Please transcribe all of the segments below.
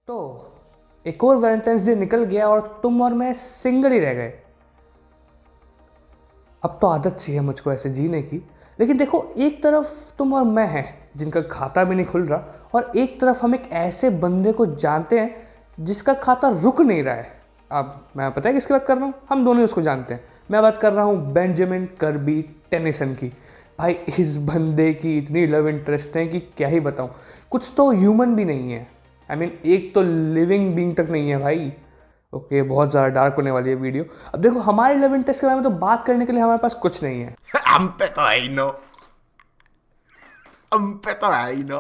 तो एक और वैलेंटाइंस डे निकल गया और तुम और मैं सिंगल ही रह गए। अब तो आदत सी है मुझको ऐसे जीने की। लेकिन देखो, एक तरफ तुम और मैं हैं जिनका खाता भी नहीं खुल रहा, और एक तरफ हम एक ऐसे बंदे को जानते हैं जिसका खाता रुक नहीं रहा है। अब मैं पता है किसकी बात कर रहा हूँ? हम दोनों ही उसको जानते हैं। मैं बात कर रहा हूँ बेंजामिन कर्बी टेनिसन की। भाई, इस बंदे की इतनी लव इंटरेस्ट है कि क्या ही बताऊँ। कुछ तो ह्यूमन भी नहीं है। एक तो लिविंग बीइंग तक नहीं है भाई। ओके, बहुत ज़्यादा डार्क होने वाली है वीडियो। अब देखो, हमारे लव इंटरेस्ट के बारे में तो बात करने के लिए हमारे पास कुछ नहीं है। हम पे तो है ही नो। हम पे तो है ही नो।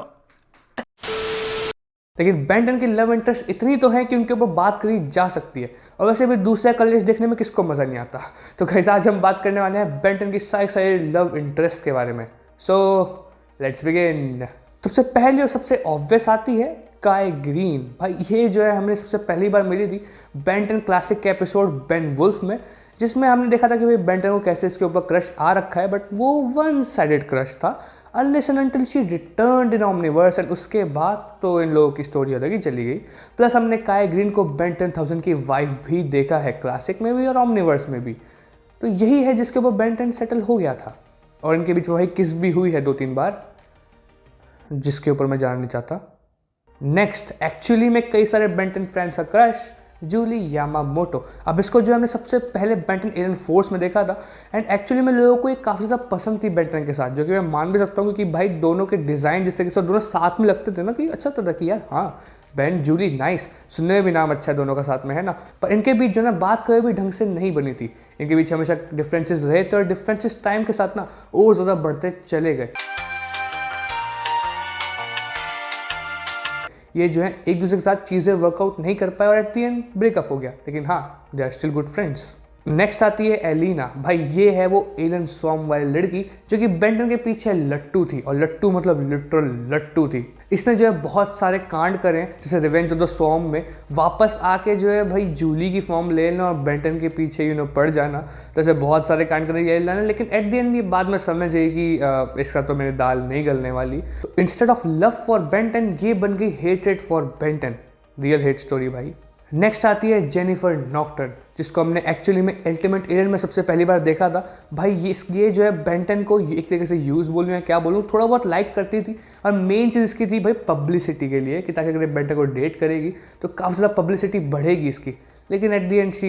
लेकिन बेंटन की लव इंटरेस्ट इतनी तो है कि उनके ऊपर बात करी जा सकती है। और वैसे भी दूसरे कॉलेज देखने में किसको मज़ा नहीं आता। तो गाइस, आज हम बात करने वाले हैं बेंटन की सारी सारी लव इंटरेस्ट के बारे में। So let's begin. सबसे पहली और सबसे ऑब्वियस आती है काय ग्रीन। भाई, ये जो है हमने सबसे पहली बार मिली थी बेंटन क्लासिक के एपिसोड बेन वुल्फ में, जिसमें हमने देखा था कि भाई बेंटन को कैसे इसके ऊपर क्रश आ रखा है, बट वो वन साइडेड क्रश था unless and until she returned in Omniverse. And उसके बाद तो इन लोगों की स्टोरी अलग ही चली गई। प्लस हमने काय ग्रीन को बेन 10,000 की वाइफ भी देखा है, क्लासिक में भी और ओमनिवर्स में भी। तो यही है जिसके ऊपर बेन 10 सेटल हो गया था। और इनके बीच में भाई किस भी हुई है 2-3 बार, जिसके ऊपर मैं जानना नहीं चाहता। नेक्स्ट, एक्चुअली में कई सारे बेंटन फ्रेंड्स का क्रश जूली यामामोटो। अब इसको जो हमने सबसे पहले बेंटन एलियन फोर्स में देखा था, एंड एक्चुअली में लोगों को ये काफ़ी ज़्यादा पसंद थी बेंटन के साथ, जो कि मैं मान भी सकता हूँ क्योंकि भाई दोनों के डिज़ाइन जिस तरीके से दोनों साथ में लगते थे ना, कि अच्छा था कि यार हाँ, बेन जूली नाइस, सुनने में भी नाम अच्छा है दोनों का साथ में, है ना। पर इनके बीच जो ना बात कभी भी ढंग से नहीं बनी थी। इनके बीच हमेशा डिफरेंसेस रहे थे और डिफरेंसेस टाइम के साथ ना और ज़्यादा बढ़ते चले गए। ये जो है एक दूसरे के साथ चीज़ें वर्कआउट नहीं कर पाए और एट दी एंड ब्रेकअप हो गया। लेकिन हाँ, they are still good friends. Next आती है एलिना। भाई, ये है वो एलन स्वॉर्म वाली लड़की जो कि बेंटन के पीछे लट्टू थी, और लट्टू मतलब लिटरल लट्टू थी। इसने जो है बहुत सारे कांड करे हैं, जैसे रिवेंज ऑफ द स्वॉर्म में वापस आके जो है भाई जूली की फॉर्म ले लेना और बेंटन के पीछे पड़ जाना। तो ऐसे बहुत सारे कांड करे एलिना ने। लेकिन एट द एंड ये बाद में समझ आई कि इसका तो मेरी दाल नहीं गलने वाली। तो instead of love for Benton, ये बन गई hated for Benton. Real hate story भाई। नेक्स्ट आती है जेनिफर नॉक्टर्न, जिसको हमने एक्चुअली में अल्टीमेट एलियन में सबसे पहली बार देखा था। भाई, ये जो है बेंटन को एक तरीके से यूज़ बोलूँ या क्या बोलूँ, थोड़ा बहुत लाइक करती थी। और मेन चीज़ इसकी थी भाई पब्लिसिटी के लिए, कि ताकि अगर बेंटन को डेट करेगी तो काफ़ी ज़्यादा पब्लिसिटी बढ़ेगी इसकी। लेकिन at the end she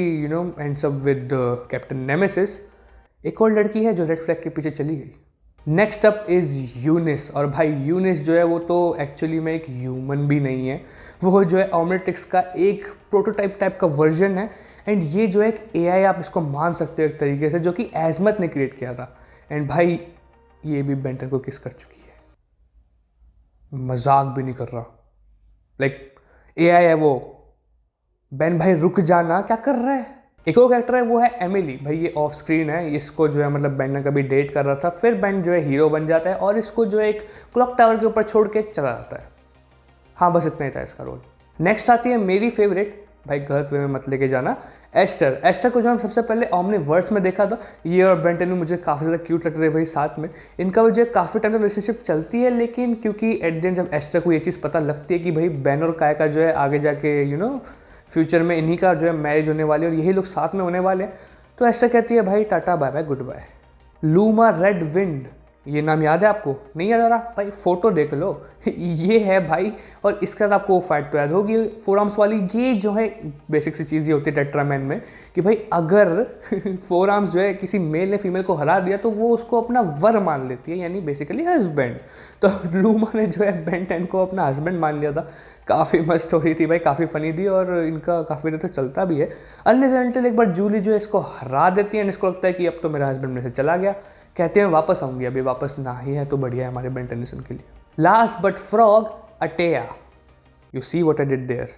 ends up with captain nemesis, एक और लड़की है जो रेड फ्लैग के पीछे चली गई। Next up is Eunice. और भाई, यूनिस जो है वो तो एक्चुअली में एक ह्यूमन भी नहीं है, वो जो है ओमनिट्रिक्स का एक प्रोटोटाइप टाइप का वर्जन है। एंड ये जो है एक एआई, आप इसको मान सकते हो एक तरीके से, जो कि एजमत ने क्रिएट किया था। एंड भाई, ये भी बेंटन को किस कर चुकी है, मजाक भी नहीं कर रहा। लाइक एआई है वो। बेन भाई रुक जाना, क्या कर रहा है। एक और कैरेक्टर है, वो है एमिली। भाई, ये ऑफ स्क्रीन है। इसको जो है मतलब बेन ने कभी डेट कर रहा था, फिर बेन जो है हीरो बन जाता है और इसको जो है एक क्लॉक टावर के ऊपर छोड़ के चला जाता है। हाँ, बस इतना ही था इसका रोल। नेक्स्ट आती है मेरी फेवरेट, भाई गलत वे में मत लेके जाना, एस्टर। एस्टर को जो हम सबसे पहले ओमनिवर्स में देखा था, ये और बेंटन मुझे काफ़ी ज़्यादा क्यूट लगते थे भाई साथ में। इनका जो काफ़ी टाइम तक रिलेशनशिप चलती है, लेकिन क्योंकि एट द एंड जब एस्टर को ये चीज़ पता लगती है कि भाई बेन और काय का जो है आगे जाके फ्यूचर में इन्हीं का जो है मैरिज होने वाली है और यही लोग साथ में होने वाले हैं, तो एस्टर कहती है भाई ta-ta bye bye goodbye. Luma Red Wind, ये नाम याद है आपको? नहीं याद आ रहा? भाई फोटो देख लो। ये है भाई, और इसके साथ आपको फाइट तो याद होगी, 4 आर्म्स वाली। ये जो है बेसिक सी चीज़ ये होती है टेट्रामैन में, कि भाई अगर 4 आर्म्स जो है किसी मेल ने फीमेल को हरा दिया तो वो उसको अपना वर मान लेती है, यानी बेसिकली हस्बैंड। तो लूमा ने जो है बेन 10 को अपना हस्बैंड मान लिया था। काफ़ी मस्त स्टोरी थी भाई, काफ़ी फनी थी, और इनका काफ़ी देर तक चलता भी है। अनलेस अनटिल एक बार जूली जो है इसको हरा देती है, इसको लगता है कि अब तो मेरा हस्बैंड मेरे से चला गया। कहते हैं वापस आऊंगी, अभी वापस ना ही है तो बढ़िया है हमारे बेन टेनिसन के लिए। लास्ट बट फ्रॉग, अटेया। You see what I did there.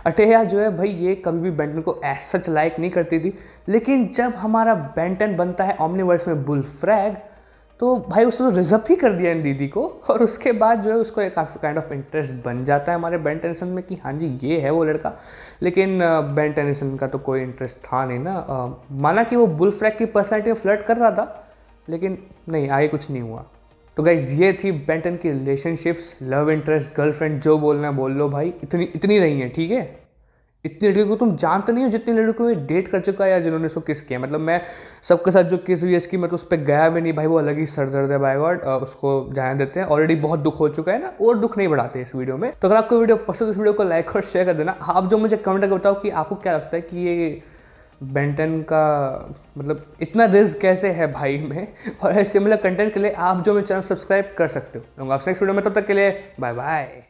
अटेया जो है भाई, ये कभी भी बेंटन को एज सच लाइक नहीं करती थी, लेकिन जब हमारा बेंटन बनता है ओमनिवर्स में बुल फ्रैग, तो भाई उसने तो रिजर्व ही कर दिया इन दीदी को। और उसके बाद जो है उसको एक काफ़ी काइंड ऑफ इंटरेस्ट बन जाता है हमारे बेन टेनिसन में, कि हाँ जी ये है वो लड़का। लेकिन बेन टेनिसन का तो कोई इंटरेस्ट था नहीं ना। माना कि वो बुल फ्रैग की पर्सनैलिटी में फ्लर्ट कर रहा था, लेकिन नहीं, आगे कुछ नहीं हुआ। तो गाइज ये थी बेंटन की रिलेशनशिप्स, लव इंटरेस्ट, गर्लफ्रेंड, जो बोलना है बोल लो भाई, इतनी रही है, ठीक है। इतनी लड़कियों को तुम जानते नहीं हो जितनी लड़कियों को ये डेट कर चुका है या जिन्होंने उसको किस किया। मतलब मैं सबके साथ जो किस हुई है इसकी, मैं तो उस पर गया भी नहीं भाई, वो अलग ही सर दर्द है बाय गॉड, उसको जाने देते हैं। ऑलरेडी बहुत दुख हो चुका है ना, और दुख नहीं बढ़ाते इस वीडियो में। तो अगर आपको वीडियो पसंद है, इस वीडियो को लाइक और शेयर कर देना। आप जो मुझे कमेंट करके बताओ कि आपको क्या लगता है कि ये बेंटन का मतलब इतना रिस्क कैसे है भाई में, और सिमिलर कंटेंट के लिए आप जो मेरे चैनल सब्सक्राइब कर सकते हो। आपसे नेक्स्ट वीडियो में, तब तक के लिए बाय बाय।